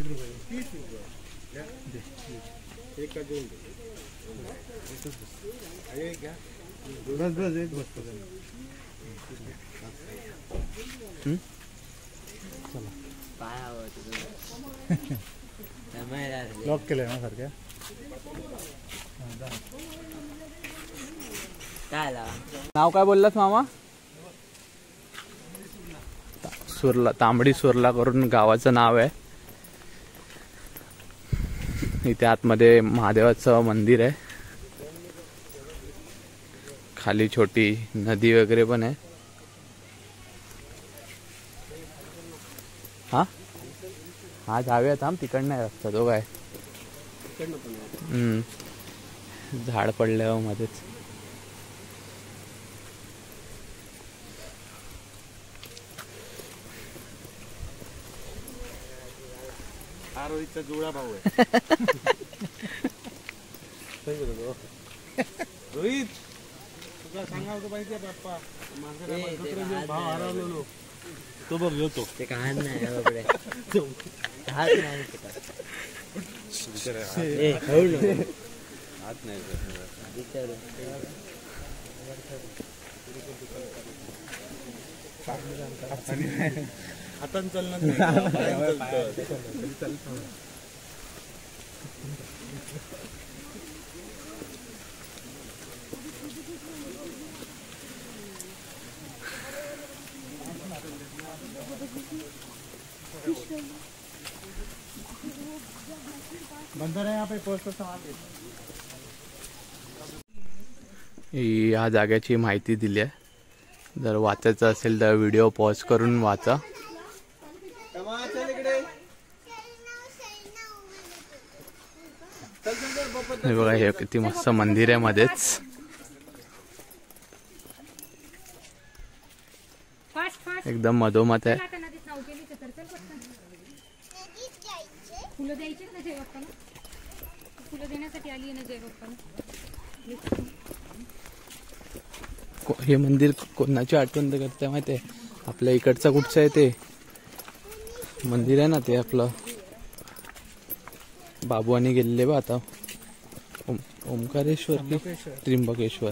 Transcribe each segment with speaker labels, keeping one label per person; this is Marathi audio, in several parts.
Speaker 1: एक का दोन
Speaker 2: लॉक केलंय ना सारख्या
Speaker 3: नाव काय बोललास मामा? सुरला, तांबडी सुरला करून गावाचं नाव आहे. इथे आतमध्ये महादेवाचं मंदिर आहे. खाली छोटी नदी वगैरे पण आहे. हा हा जाऊया, थांब तिकडनं नाही रस्ता तो काय. झाड पडल्यावर मध्येच.
Speaker 1: हा रोहितचा जुळा भाऊ आहे. रोहित तुला सांगा होतं पाहिजे बाप्पा, माझा भाव हरवलेलो तो बघ येतो. ते काय नाही हात नाही हातान चालणार बंदर आहे. यहाँ पे पोस्टर सामान
Speaker 3: या जाग्याची माहिती दिली आहे. जर वाचायचं असेल तर व्हिडिओ पॉज करून वाचा. हे बघा, हे किती मस्त मंदिर आहे मध्येच. एकदम मधोमध आहे.
Speaker 4: फुलं द्यायचे ना जय बाप्पाला, फुलं देण्यासाठी आली आहे ना जय बाप्पाला.
Speaker 3: हे मंदिर कोणाची आठवण करते माहिती आहे? आपल्या इकडचं कुठचं आहे ते मंदिर आहे ना, ते आपलं बाबूआनी गेलेले बा आता. ओमकारेश्वर की त्र्यंबकेश्वर.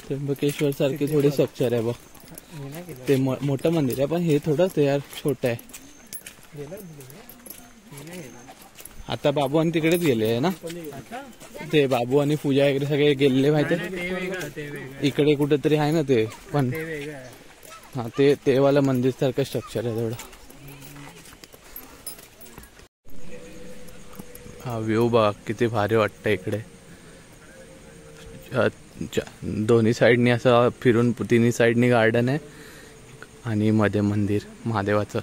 Speaker 3: त्र्यंबकेश्वर सारखे थोडे स्ट्रक्चर आहे बघ. ते मोठं मंदिर आहे, पण हे थोडं ते यार छोटं आहे. आता बाबू आणि तिकडेच गेले आहे ना, ते बाबू आणि पूजा वगैरे सगळे गेलेले माहिती आहे. इकडे कुठेतरी आहे ना ते, पण हा ते वाला मंदिर सारखं स्ट्रक्चर आहे थोडं. हा व्ह्यू बघ किती भारी वाटतं इकडे. दोन्ही साईडनी असं फिरून, तिन्ही साईडनी गार्डन आहे आणि मध्ये मंदिर महादेवाचं.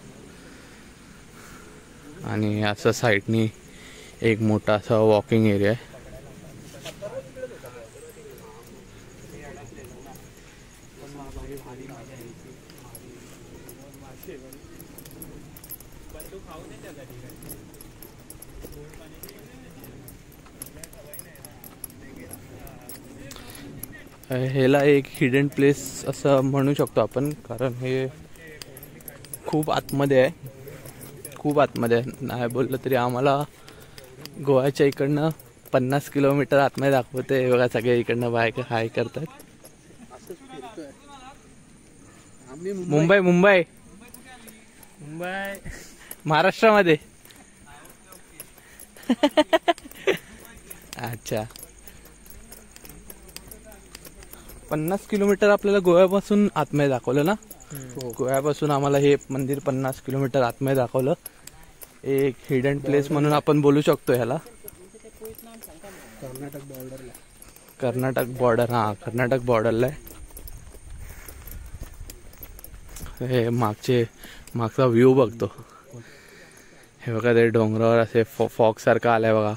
Speaker 3: आणि असं साईडनी एक मोठा असा वॉकिंग एरिया आहे. ह्याला एक हिडन प्लेस असं म्हणू शकतो आपण, कारण हे खूप आतमध्ये आहे. खूप आतमध्ये आहे. नाही बोललं तरी आम्हाला गोव्याच्या इकडनं 50 किलोमीटर आतमध्ये दाखवते. बघा सगळे इकडनं बाईक हाय करतात. मुंबई मुंबई मुंबई महाराष्ट्रामध्ये. अच्छा, 50 किलोमीटर आपल्याला गोव्यापासून आतमध्ये दाखवलं ना. गोव्यापासून आम्हाला हे मंदिर 50 किलोमीटर आतमध्ये दाखवलं. एक हिडन प्लेस म्हणून आपण बोलू शकतो ह्याला. कर्नाटक बॉर्डर. हा, कर्नाटक बॉर्डरला आहे. हे मागचा व्ह्यू बघतो. हे बघा, ते डोंगरावर असे फॉग सारखं आलंय बघा.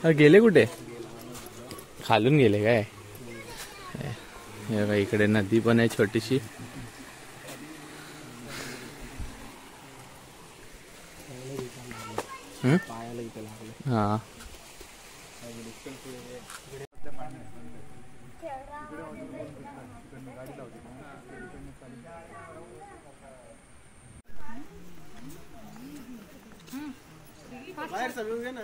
Speaker 3: हा गेले कुठे? खालून गेले काय? हे बघा इकडे नदी पण आहे छोटीशी. हा
Speaker 1: बाहेर सगळं घे ना.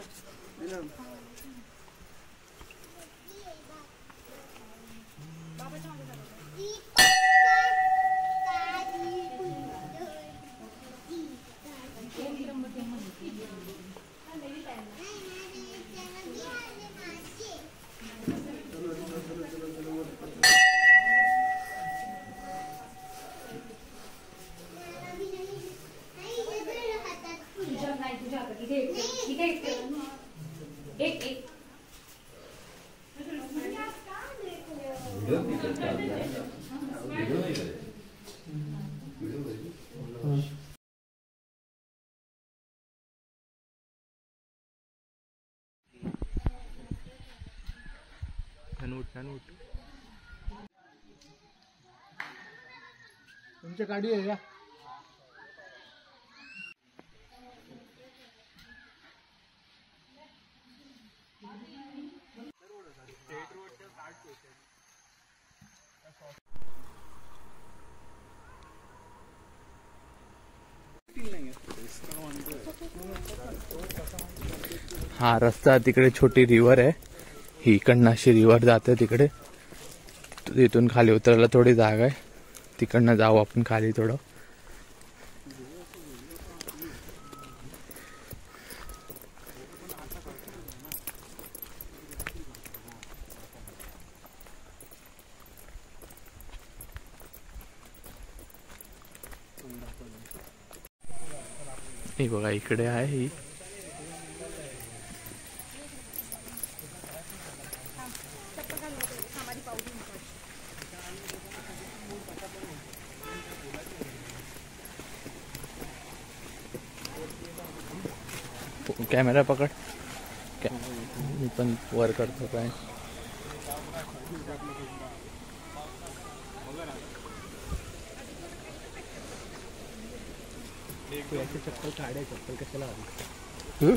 Speaker 1: तुमच्या गाडी आहे का?
Speaker 3: हा रस्ता तिकडे छोटी रिव्हर आहे. ही इकडनं अशी रिव्हर जाते तिकडे. तिथून खाली उतरायला थोडी जागा आहे. तिकडनं जाऊ आपण खाली थोडं. हे बघा इकडे आहे ही. कॅमेरा पकड. मी पण वर करतो काय.
Speaker 1: चप्पल काढाय. चप्पल कशाला हवी?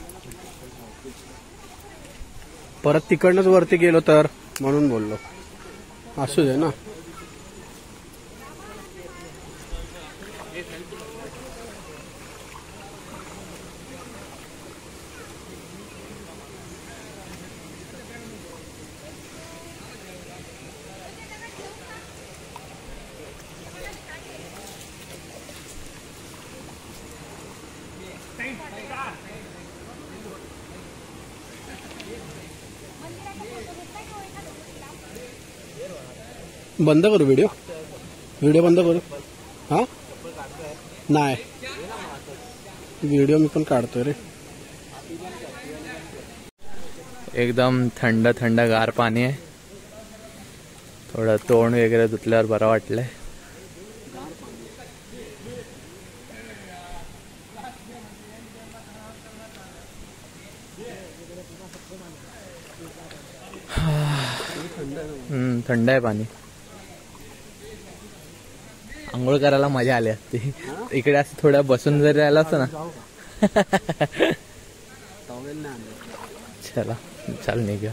Speaker 2: परत तिकडनंच वरती गेलो तर म्हणून बोललो. असू दे ना. बंद करू व्हिडिओ. व्हिडिओ बंद करू. हा नाही व्हिडिओ मी पण काढतोय रे.
Speaker 3: एकदम थंड थंड गार पाणी आहे. थोडं तोंड वगैरे धुतल्यावर बरं वाटलंय. थंड आहे पाणी. आंघोळ करायला मजा आली असती. इकडे असं थोडं बसून जरी राहिलं असतं ना. चला चाल निघूया.